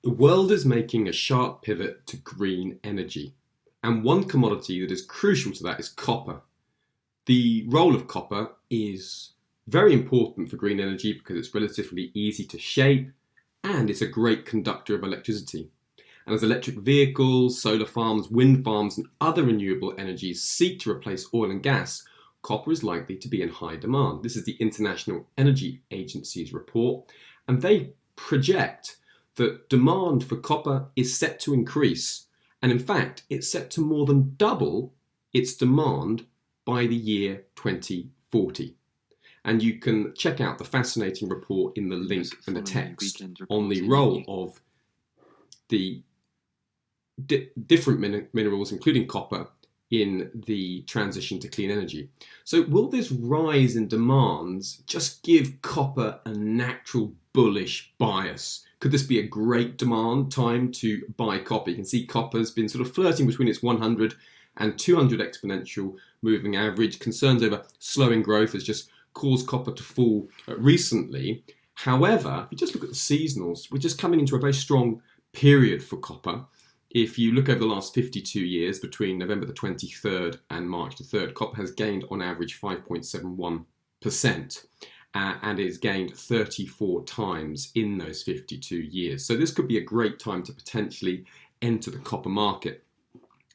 The world is making a sharp pivot to green energy, and one commodity that is crucial to that is copper. The role of copper is very important for green energy because it's relatively easy to shape and it's a great conductor of electricity. And as electric vehicles, solar farms, wind farms, and other renewable energies seek to replace oil and gas, copper is likely to be in high demand. This is the International Energy Agency's report, and they project that demand for copper is set to increase, and in fact, it's set to more than double its demand by the year 2040. And you can check out the fascinating report in the link in the text on the role of the different minerals, including copper, in the transition to clean energy. So will this rise in demands just give copper a natural bullish bias? Could this be a great demand time to buy copper? You can see copper's been sort of flirting between its 100 and 200 exponential moving average. Concerns over slowing growth has just caused copper to fall recently. However, if you just look at the seasonals, we're just coming into a very strong period for copper. If you look over the last 52 years, between November the 23rd and March the 3rd, copper has gained on average 5.71%. And is gained 34 times in those 52 years. So this could be a great time to potentially enter the copper market.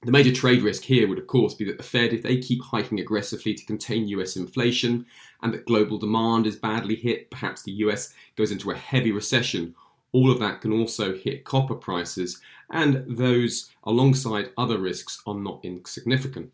The major trade risk here would, of course, be that the Fed, if they keep hiking aggressively to contain US inflation and that global demand is badly hit, perhaps the US goes into a heavy recession, all of that can also hit copper prices, and those, alongside other risks, are not insignificant.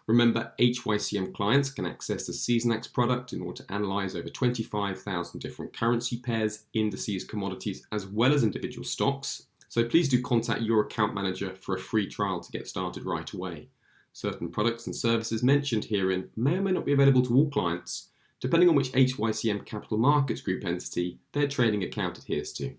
Remember, HYCM clients can access the Seasonax product in order to analyze over 25,000 different currency pairs, indices, commodities, as well as individual stocks. So please do contact your account manager for a free trial to get started right away. Certain products and services mentioned herein may or may not be available to all clients, depending on which HYCM Capital Markets Group entity their trading account adheres to.